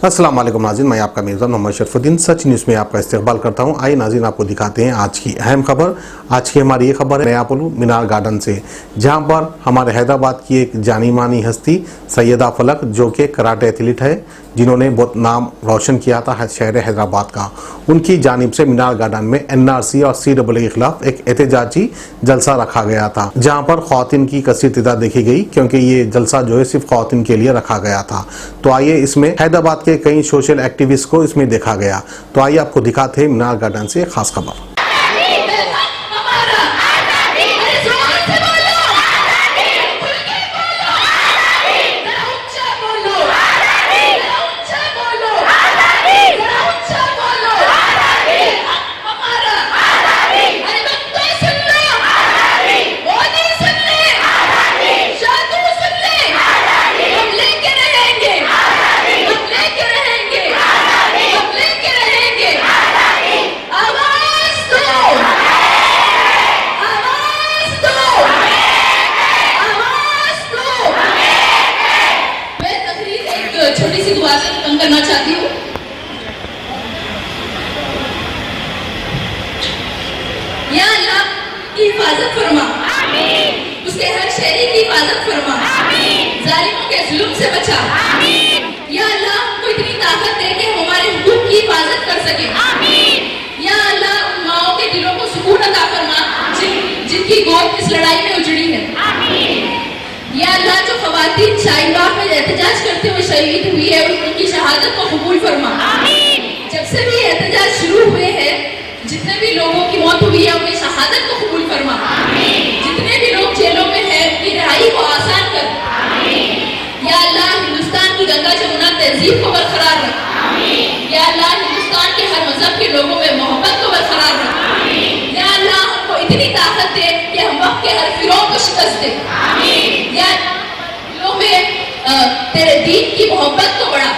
अस्सलाम वालेकुम नाज़रीन, मैं आपका मेज़बान मोहम्मद शरफुद्दीन सच न्यूज़ में आपका इस्तकबाल करता हूं। आइए नाज़रीन, आपको दिखाते हैं आज की अहम खबर। आज की हमारी ये खबर है नयापुलु मीनार गार्डन से, जहां पर हमारे हैदराबाद की एक जानी मानी हस्ती सैयदा फलक, जो कि कराटे एथलीट है, जिन्होंने बहुत नाम रोशन किया था शहर हैदराबाद का, उनकी जानिब से मीनार गार्डन में NRC और CAA के खिलाफ एक एहतजाजी जलसा रखा गया था, जहां पर ख्वातीन की कसीर तादाद देखी गई, क्योंकि ये जलसा जो है सिर्फ ख्वातीन के लिए रखा गया था। तो आइए इसमें हैदराबाद के कई सोशल एक्टिविस्ट को इसमें देखा गया। तो आइए आपको दिखाते हैं मीनार गार्डन से खास खबर। छोटी सी दुआ से खत्म करना चाहती हूँ। या अल्लाह की हिफाजत फरमा, उसके हर शहरी की हिफाजत फरमा, जालिमों के जुल्म से बचा। या अल्लाह हमको इतनी ताकत दे कि हम हमारे हुकूक की हिफाजत कर सके। या अल्लाह उन माओं के दिलों को सुकून अता फरमा जिनकी गोद इस लड़ाई में उजड़ी है। या अल्लाह जो ख़वातीन शाहीनबाग में एहतजाज करते हुए शहीद हुई है, उनकी शहादत को कबूल फरमा। जब से भी एहतजाज शुरू हुए हैं, जितने भी लोगों की मौत हुई है, उनकी शहादत को कबूल फरमा। जितने भी लोग जेलों में हैं, उनकी रिहाई को आसान कर। या अल्लाह हिंदुस्तान की गंगा जमुना तहजीब को बरकरार रख। या अल्लाह हिंदुस्तान के हर मजहब के लोगों में मोहब्बत को बरकरार रख। या अल्लाह हमको इतनी ताकत दे कि हम वक्त के हर फिरौन को शिकस्त दे। या दिलों में तेरे दीन की मोहब्बत को बढ़ा।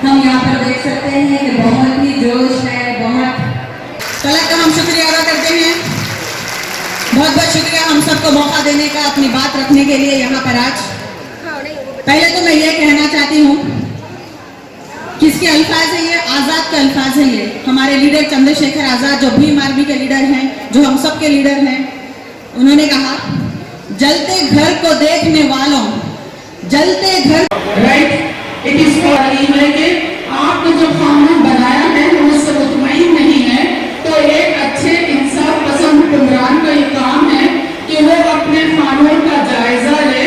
हम यहाँ पर देख सकते हैं कि बहुत ही जोश है, बहुत फलक का हम शुक्रिया अदा करते हैं। बहुत बहुत शुक्रिया हम सबको मौका देने का, अपनी बात रखने के लिए यहाँ पर आज। पहले तो मैं ये कहना चाहती हूँ, किसके अल्फाज है ये? आज़ाद का अल्फाज है ये। हमारे लीडर चंद्रशेखर आज़ाद, जो भीम आर्मी के लीडर हैं, जो हम सब के लीडर हैं, उन्होंने कहा, जलते घर को देखने वालों, जलते घर। राइट, इट इज फॉर है कि आपने जो कानून बनाया है वो उससे मुतमईन नहीं है, तो एक अच्छे इंसाफ पसंद हुक्मरान का ये काम है कि वो अपने कानून का जायजा ले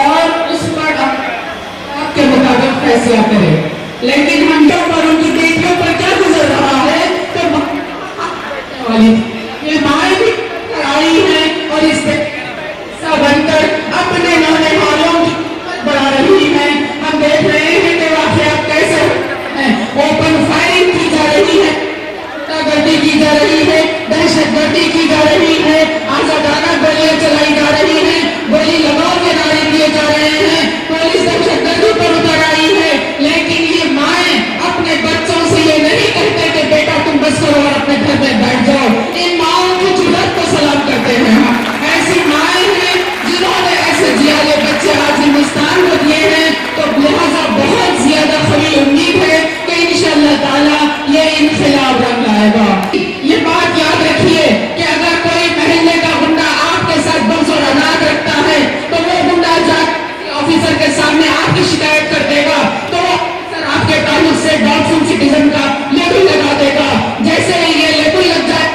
और उस पर आपके मुताबिक फैसला करे। लेकिन हम तो पर उनकी बेटियों पर क्या गुजर रहा है, तो ये माए भी आई है और इससे बनकर अपने नौने वालों की बढ़ा रही है। हम देख रहे हैं कि वाक़यात कैसे हैं। ओपन फायरिंग की जा रही है, गुंडागर्दी की जा रही है, दहशतगर्दी की जा रही है, आज़ादाना गोलियां चलाई जा रही हैं, गोली लगाओ के नारे दिए जा रहे हैं, पुलिस दहशतगर्दी पर उतर आई है। लेकिन ये माएँ अपने बच्चों से ये नहीं कहते कि बेटा तुम बस करो और अपने घर में बैठ जाओ। इन माओं की जुर्रत को सलाम करते हैं हम। ऐसी माएँ हैं जिन्होंने ऐसे जियाले बच्चे आज हिंदुस्तान को दिए हैं, तो लिहाजा बहुत ज्यादा खुली उम्मीद है कि इंशाअल्लाह ताला ये इनकलाब रंग लाएगा। ये बात याद रखिए कि अगर कोई महल्ले का गुंडा आपके साथ बंस और अनाज रखता है, तो वो गुंडा जाकर ऑफिसर के सामने आपकी शिकायत कर देगा, तो वो आपके ताल्लुक से डॉक्टर सिटीजन का लेबल लगा देगा। जैसे ही ये लेबल लग जाए,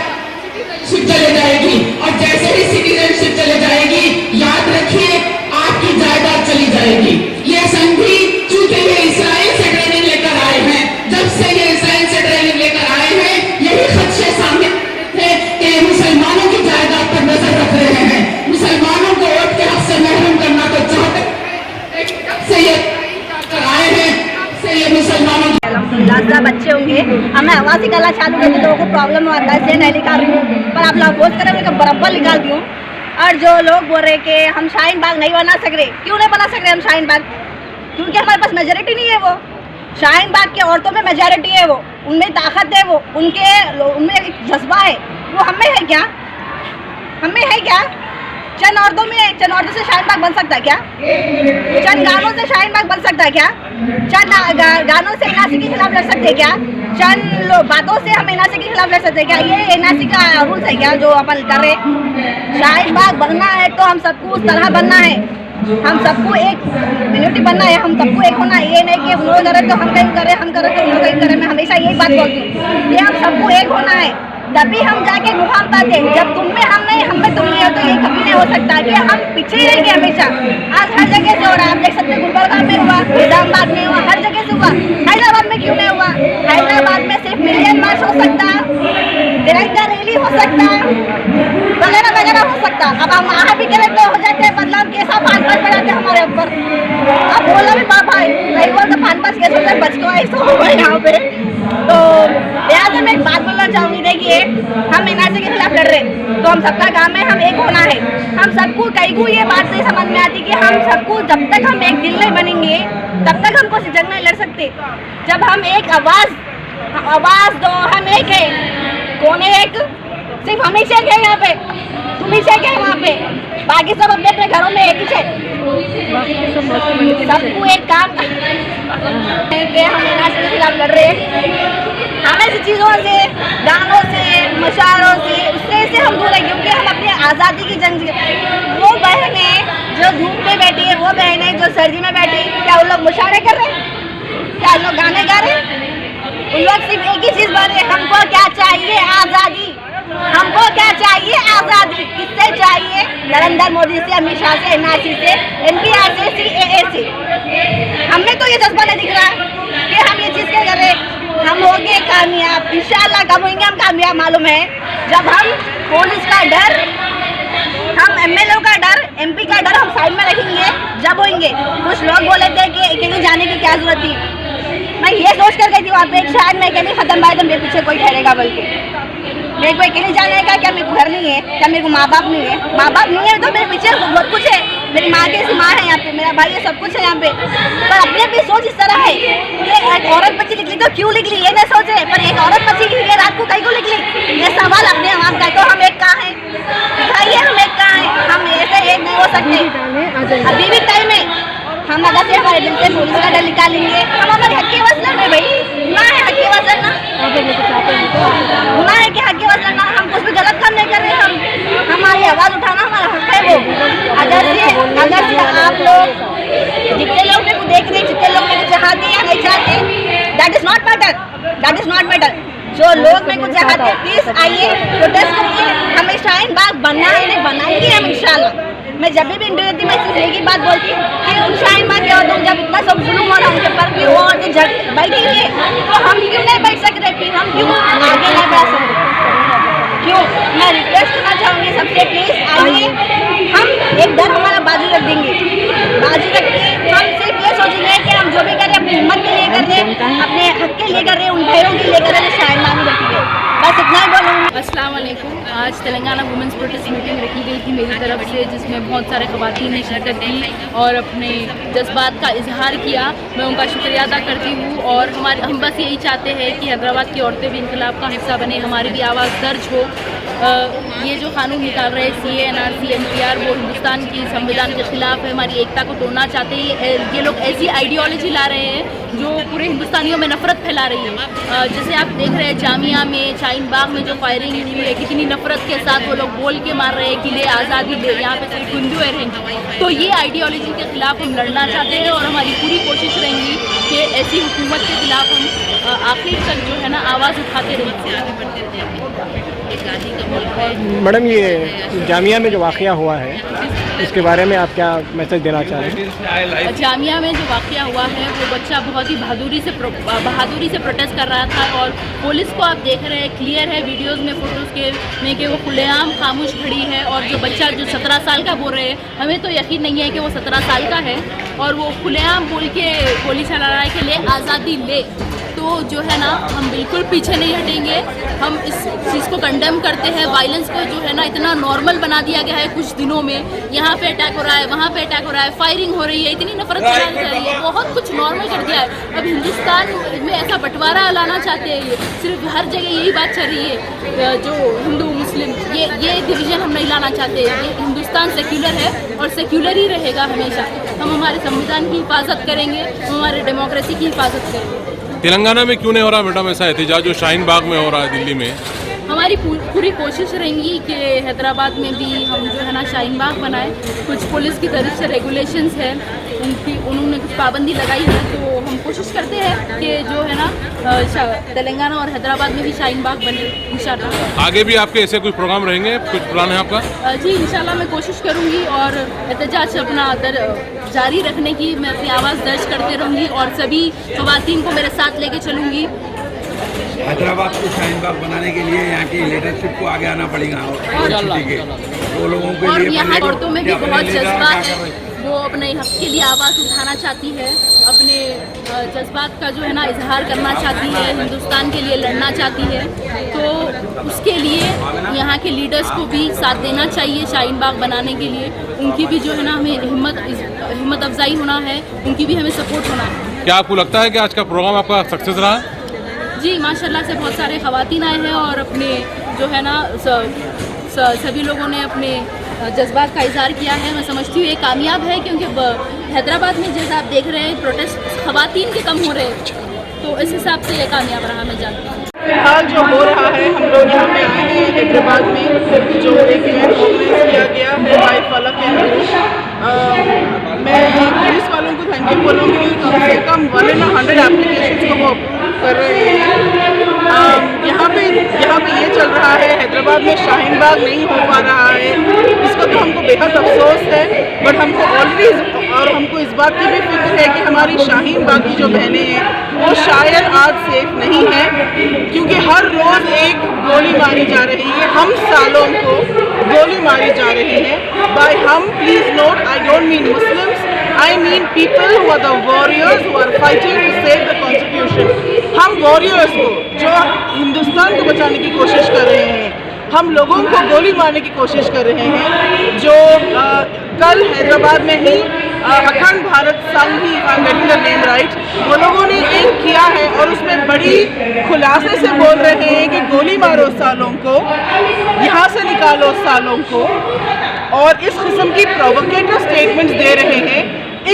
सिटीजनशिप चले जाएगी, और जैसे ही सिटीजनशिप चले जाएगी, याद रखिए आपकी जायदाद चली जाएगी। ये संधि चूंकि ये इसराइल से ट्रेनिंग लेकर आए हैं, जब से ये इसराइल से ट्रेनिंग लेकर आए हैं, यही खदशे सामने थे कि मुसलमानों की जायदाद पर नजर रख रहे हैं, मुसलमानों को वोट के हक से महरूम करना तो चाहते हैं। से ये कर आए 10 बच्चे होंगे, हमें आवाज़ निकालना चालू करके लोगों को प्रॉब्लम आता है, इसलिए नहीं निकाल रही हूँ। पर आप लोग अपोज करें, मैं बराबर निकाल दी हूँ। और जो लोग बोल रहे कि हम शाहीन बाग नहीं बना सक रहे, क्यों नहीं बना सक रहे हम शाहीन बाग? क्योंकि हमारे पास मेजोरिटी नहीं है। वो शाहीन बाग के औरतों में मेजोरिटी है, वो उनमें ताकत है, वो उनमें एक जज्बा है। वो हमें है क्या? हमें है क्या? चंद औरतों से शाहीन बाग बन सकता है क्या? चंद गानों से शाहीन बाग बन सकता है क्या? चंद गानों से एनआरसी के खिलाफ लड़ सकते हैं क्या? चंद बातों से हम एनआरसी के खिलाफ लड़ सकते हैं क्या? ये एनआरसी का रूल्स है क्या जो अपन कर रहे? शाहीन बाग बनना है तो हम सबको उस तरह बनना है, हम सबको एक मिनोरिटी बनना है, हम सबको एक होना है। ये नहीं कि हम लोग करें तो हम कहीं करें, हम करें तो लोग कहीं करें। मैं हमेशा यही बात बोलती हूँ कि हम सबको एक होना है, तभी हम जाके मुकाम पाते हैं। जब तुम में हम नहीं, हम में तुम नहीं हो, तो ये कभी नहीं हो सकता कि हम पीछे ही रहेंगे हमेशा। आज हर जगह से हो रहा है, आप देख सकते हैं गुलबर्गा में हुआ, निजामाबाद में हुआ, हर जगह से हुआ। हैदराबाद में क्यों नहीं हुआ? हैदराबाद में सिर्फ मिलियन मार्च हो सकता, तिरंगा रैली हो सकता, वगैरह वगैरह हो सकता। अब हम वहाँ भी करें तो हो जाते हैं बदलाव, कैसा 5-5 बढ़ाते हमारे ऊपर। अब बोला भी पापा नहीं हुआ तो 5-5 कैसे होता है, बच तो ऐसा होगा यहाँ पे। तो लिहाजा मैं एक बात बोलना चाहूँगी, देखिए हम एनआरसी के खिलाफ लड़ रहे, तो हम सबका काम है, हम एक होना है। हम सबको कई को ये बात नहीं समझ में आती कि हम सबको जब तक हम एक दिल नहीं बनेंगे तब तक हमको जंग नहीं लड़ सकते। जब हम एक आवाज़ दो, हम एक है। कौन है एक? सिर्फ हम ही शेख है यहाँ पे, तुम ही शेख है वहाँ पे, बाकी सब अपने अपने घरों में एक ही शेख। सबको एक काम पे हम एनआरसी के खिलाफ लड़ रहे हैं। हम ऐसी चीज़ों से, गानों से, मुशायरों से, उससे हम दूर हैं, क्योंकि हम अपनी आज़ादी की जंग। वो बहनें जो धूप में बैठी है, वो बहनें जो सर्दी में बैठी, क्या उन लोग मुशायरे कर रहे हैं? क्या उन लोग गाने गा रहे हैं? उन लोग सिर्फ एक ही चीज़ बोल रहे हैं, हमको क्या चाहिए? आज़ादी। हमको क्या चाहिए? आज़ादी। किससे चाहिए? नरेंद्र मोदी से, अमित शाह से, एनआरसी से, एनपीआर से, सीएए से। हमें तो ये जज्बा नहीं दिख रहा कि हम ये चीज़ क्या कर रहे हैं। हम होंगे कामयाब, इंशाल्लाह कब होंगे हम कामयाब मालूम है? जब हम पुलिस का डर, हम एमएलए का डर, एमपी का डर हम साइड में रखेंगे, जब होंगे। कुछ लोग बोले थे कि अकेले जाने की क्या जरूरत थी। मैं ये सोच कर गई थी वहाँ पे, शायद मैं अकेले खत्म भाई तो मेरे पीछे कोई ठहरेगा, बल्कि मेरे को अकेले जाने का क्या? मेरे को घर नहीं है क्या? मेरे को माँ बाप नहीं है? माँ बाप नहीं है तो मेरे पीछे बहुत कुछ है। मेरी माँ की ऐसी माँ है यहाँ पे, मेरा भाई है, सब कुछ है यहाँ पे। पर अपनी अपनी सोच इस तरह है कि एक औरत बच्ची निकली तो क्यों निकली ये नहीं सोच रहे, पर एक औरत बच्ची निकली रात को कहीं को निकली, ये सवाल अपने हम का। तो हम एक कहाँ है? दिखाइए हम एक कहाँ है? हम ऐसे एक नहीं हो सकते। अभी भी टाइम है, हम अगर से हमारे दिल से पुलिस का डर निकालेंगे, हम हमारे हक की आवाज़ लड़ रहे भाई। गुनाह है हक की आवाज़ लड़ना, गुनाह है कि हक की आवाज़ लड़ना। हम कुछ भी गलत काम नहीं कर रहे, हम हमारी आवाज़ उठाना हमारा हक है। वो अगर से आप लोग जितने लोग मेरे को देख रहे, जितने लोग मेरे को चाहते या नहीं चाहते, that is not matter, that is not matter. जो लोग मेरे को चाहते प्लीज़ आइए, प्रोटेस्ट करिए। हमें शाहीन बाग बनना है, नहीं बनाएंगे हम इंशाल्लाह। मैं जब भी इंटरव्यू देती मैं सिर्फ एक ही बात बोलती कि उन शाहीन बाग के औरतों जब इतना सब जुल्म हो रहा है उनके पर भी वो औरतें बैठेंगे, तो हम क्यों नहीं बैठ सक रहे? फिर हम क्यों आगे नहीं बढ़ सकते? क्यों? मैं रिक्वेस्ट करना चाहूँगी सबसे, प्लीज़ आइए। हम एक डर हमारा बाजू रख देंगे, बाजू रख के हम सिर्फ ये सोचेंगे कि हम जो भी कर रहे हैं अपनी हिम्मत के लिए कर रहे हैं, अपने हक के लिए कर रहे हैं, उन भाइयों के लिए कर रहे हैं, शाहीन बाग में रखेंगे। बस इतना ही बोलूँगी। अस्सलाम वालेकुम। आज तेलंगाना वुमेंस प्रोटेस्ट मीटिंग रखी गई थी मेरी तरफ से, जिसमें बहुत सारे ख़वातीन ने शिरकत की और अपने जज्बात का इजहार किया। मैं उनका शुक्रिया अदा करती हूँ। और हम बस यही चाहते हैं कि हैदराबाद की औरतें भी इनकलाब का हिस्सा बने, हमारी भी आवाज़ दर्ज हो। ये जो कानून निकाल रहे हैं सीए, एनआरसी, एनपीआर, वो हिंदुस्तान की संविधान के खिलाफ है, हमारी एकता को तोड़ना चाहते हैं। ये लोग ऐसी आइडियोलॉजी ला रहे हैं जो पूरे हिंदुस्तानियों में नफरत फैला रही है। जैसे आप देख रहे हैं जामिया में, शाहीन बाग में जो फायरिंग हुई है, कितनी नफरत के साथ वो लोग बोल के मार रहे हैं कि ले आज़ादी दे, यहाँ पे सिर्फ हिंदू रहेंगे। तो ये आइडियोलॉजी के खिलाफ हम लड़ना चाहते हैं और हमारी पूरी कोशिश रहेंगी कि ऐसी हुकूमत के खिलाफ हम आखिर तक जो है ना आवाज़ उठाते रहेंगे, आगे बढ़ते रहेंगे। मैडम, ये जामिया में जो वाक़या हुआ है इसके बारे में आप क्या मैसेज देना चाह रहे हैं? जामिया में जो वाक़या हुआ है वो बच्चा बहुत ही बहादुरी से प्रोटेस्ट कर रहा था और पुलिस को आप देख रहे हैं, क्लियर है वीडियोस में, फोटोज़ के में कि वो खुलेआम खामोश खड़ी है। और जो बच्चा जो 17 साल का बोल रहे हैं, हमें तो यकीन नहीं है कि वो 17 साल का है। और वो खुलेआम बोल के गोली चलाने के लिए आज़ादी ले, तो जो है ना हम बिल्कुल पीछे नहीं हटेंगे। हम इस चीज़ को कंडेम करते हैं। वायलेंस को जो है ना इतना नॉर्मल बना दिया गया है कुछ दिनों में। यहाँ पे अटैक हो रहा है, वहाँ पे अटैक हो रहा है, फायरिंग हो रही है, इतनी नफरत फैलाई जा रही है, बहुत कुछ नॉर्मल कर दिया है। अब हिंदुस्तान में ऐसा बंटवारा लाना चाहते हैं, ये सिर्फ हर जगह यही बात चल रही है, जो हिंदू मुस्लिम ये डिवीज़न हम नहीं लाना चाहते। ये हिंदुस्तान सेक्युलर है और सेक्युलर ही रहेगा हमेशा। हम हमारे संविधान की हिफाजत करेंगे, हम हमारे डेमोक्रेसी की हिफाजत करेंगे। तेलंगाना में क्यों नहीं हो रहा मैडम ऐसा एहतजाज जो शाहीन बाग में हो रहा है दिल्ली में? हमारी पूरी कोशिश रहेंगी कि हैदराबाद में भी हम जो है ना शाहीन बाग बनाए। कुछ पुलिस की तरफ से रेगुलेशंस है, उन्होंने कुछ पाबंदी लगाई है, तो हम कोशिश करते हैं कि जो है ना तेलंगाना और हैदराबाद में भी शाहीन बाग बने इंशाल्लाह। आगे भी आपके ऐसे कुछ प्रोग्राम रहेंगे, कुछ प्लान है आपका? जी इंशाल्लाह मैं कोशिश करूँगी और एहतजाज अपना जारी रखने की मैं अपनी आवाज़ दर्ज करते रहूँगी और सभी ख़वातीन को मेरे साथ लेके चलूँगी। हैदराबाद को शाहीन बाग बनाने के लिए यहाँ की लीडरशिप को आगे आना पड़ेगा वो लोगों के और लिए। यहाँ औरतों में भी बहुत जज्बा है, वो अपने हक के लिए आवाज़ उठाना चाहती है, अपने जज्बात का जो है ना इजहार करना चाहती है, हिंदुस्तान के लिए लड़ना चाहती है। तो उसके लिए यहाँ के लीडर्स को भी साथ देना चाहिए शाहीन बाग बनाने के लिए। उनकी भी जो है ना हमें हिम्मत अफजाई होना है, उनकी भी हमें सपोर्ट होना है। क्या आपको लगता है कि आज का प्रोग्राम आपका सक्सेस रहा? जी माशाल्लाह से बहुत सारे ख़वातीन आए हैं और अपने जो है ना सभी लोगों ने अपने जज्बात का इजहार किया है। मैं समझती हूँ ये कामयाब है, क्योंकि हैदराबाद में जैसा आप देख रहे हैं प्रोटेस्ट ख़वातीन के कम हो रहे हैं, तो इस हिसाब से ये कामयाब रहा, मैं जानती हूँ। फिलहाल जो हो रहा है, हम लोग यहाँ पे आए हैं हैदराबाद में, जो एक इवेंट ऑर्गेनाइज किया गया है बाय फलक मैं पुलिस वालों को थैंक यू बोलूँगी। कम से कम 100 एप्लीकेशन को वो कर रहे हैं। यहाँ पे ये चल रहा है, हैदराबाद में शाहीन बाग नहीं हो पा रहा है, इसका तो हमको बेहद अफसोस है। बट हमको ऑलरेडी और हमको इस बात की भी फिक्र है कि हमारी शाहीन बाग की जो बहनें हैं वो शायद आज सेफ नहीं है, क्योंकि हर रोज़ एक गोली मारी जा रही है। हम सालों को गोली मारी जा रही है बाय हम, please note, I don't mean Muslims, I mean people who are the warriors who are fighting to save the constitution. हम वॉरियर्स को जो हिंदुस्तान को बचाने की कोशिश कर रहे हैं, हम लोगों को गोली मारने की कोशिश कर रहे हैं। जो कल हैदराबाद में ही अखंड भारत संघ ही, I am getting the name right, वो लोगों ने एक किया है और उसमें बड़ी खुलासे से बोल रहे हैं कि गोली मारो सालों को, यहाँ से निकालो सालों को, और इस किस्म की प्रोवोकेटिव स्टेटमेंट्स दे रहे हैं।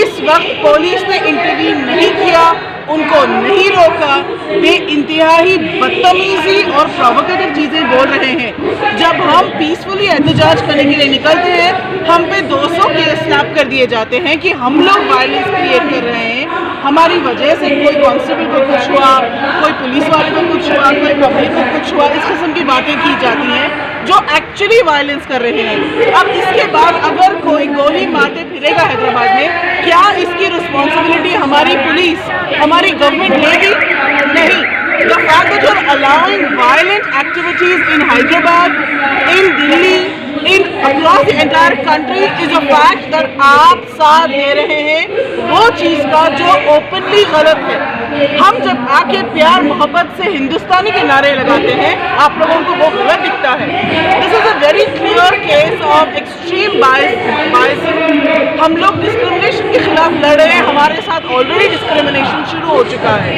इस वक्त पुलिस ने इंटरवीन नहीं किया, उनको नहीं रोका, वे इंतहाई बदतमीजी और प्रोवोकेटिव चीज़ें बोल रहे हैं। जब हम पीसफुली एहतजाज करने के लिए निकलते हैं, हम पे 200 केस स्नैप कर दिए जाते हैं कि हम लोग वायलेंस क्रिएट कर रहे हैं, हमारी वजह से कोई कांस्टेबल को कुछ हुआ, कोई पुलिस वाले को कुछ हुआ, कोई पब्लिक को कुछ हुआ, इस किस्म की बातें की जाती हैं जो एक्चुअली वायलेंस कर रहे हैं। अब इसके बाद अगर कोई गोली मारते फिरेगा हैदराबाद में, क्या इसकी रिस्पॉन्सिबिलिटी हमारी पुलिस, हमारी गवर्नमेंट लेगी? नहीं। The fact that you're allowing violent activities in Hyderabad, in Delhi, in across the entire country is a fact that आप साथ दे रहे हैं वो चीज़ का जो ओपनली गलत है। हम जब आके प्यार मोहब्बत से हिंदुस्तानी के नारे लगाते हैं, आप लोगों को वो गलत दिखता है। This is a very clear case of extreme biasing. हम लोग डिस्क्रिमिनेशन के खिलाफ लड़ रहे हैं, हमारे साथ ऑलरेडी डिस्क्रिमिनेशन शुरू हो चुका है।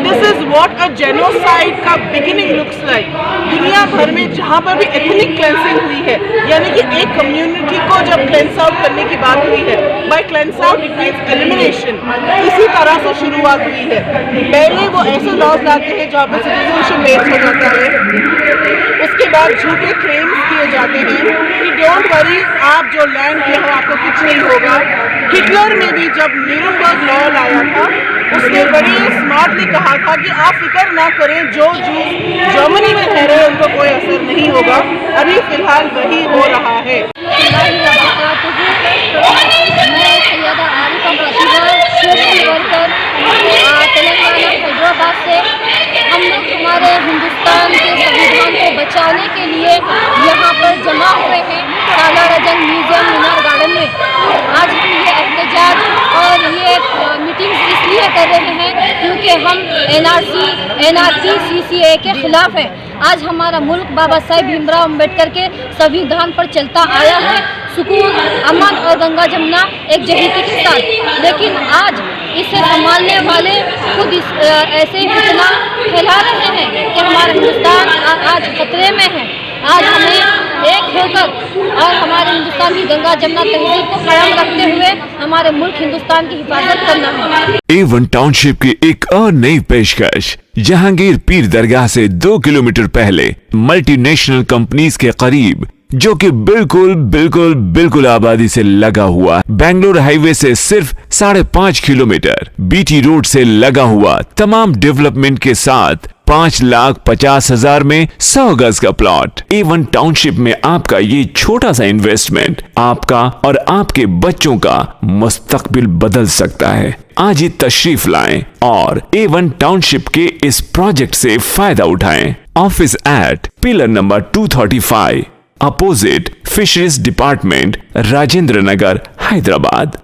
This is what a genocide का बिगिनिंग लुक्स लाइक। दुनिया भर में जहाँ पर भी एथनिक क्लेंसिंग हुई है, यानी कि एक कम्युनिटी को जब क्लेंस आउट करने की बात हुई है, by cleanse out it means elimination, इसी तरह से शुरुआत हुई है। पहले वो ऐसे लॉज लाते हैं जहाँ पर सिटीजनशिप बेस हो जाता है, उसके बाद झूठे क्लेम्स किए जाते हैं कि डोंट वरी, आप जो लैंड पे हो आपको कुछ नहीं होगा। हिटलर ने भी जब न्यूरमबर्ग लॉ लाया था, उसने बड़ी स्मार्टली कहा था कि आप फिक्र ना करें, जो जूस जर्मनी में रह रहे हैं उनको कोई असर नहीं होगा। अभी फिलहाल वही हो रहा है। तेलंगाना हैदराबाद से हम लोग हमारे हिंदुस्तान के संविधान को बचाने के लिए यहाँ पर जमा हुए हैं सालार जंग म्यूजियम मीनार गार्डन में। आज हम ये एहतजाज और NRC CCA के खिलाफ है। आज हमारा मुल्क बाबा साहेब भीमराव अम्बेडकर के संविधान पर चलता आया है, सुकून, अमन और गंगा जमुना एक जहीती के साथ। लेकिन आज इसे संभालने वाले खुद ऐसे ही फितना फैला रहे हैं कि हमारा हिंदुस्तान आज खतरे में है। आज हमें एक होकर और हमारे हिंदुस्तान की गंगा जमुना तहजीब को कायम रखते हुए हमारे मुल्क हिंदुस्तान की हिफाजत करना है। A1 टाउनशिप की एक और नई पेशकश। जहांगीर पीर दरगाह से 2 किलोमीटर पहले मल्टीनेशनल कंपनीज के करीब, जो कि बिल्कुल आबादी से लगा हुआ, बेंगलोर हाईवे से सिर्फ 5.5 किलोमीटर, बीटी रोड से लगा हुआ, तमाम डेवलपमेंट के साथ 5,50,000 में 100 गज का प्लॉट। A1 टाउनशिप में आपका ये छोटा सा इन्वेस्टमेंट आपका और आपके बच्चों का मुस्तकबिल बदल सकता है। आज ही तशरीफ लाएं और A1 टाउनशिप के इस प्रोजेक्ट से फायदा उठाएं। Office at pillar number 235 opposite fisheries department, Rajendra Nagar, Hyderabad.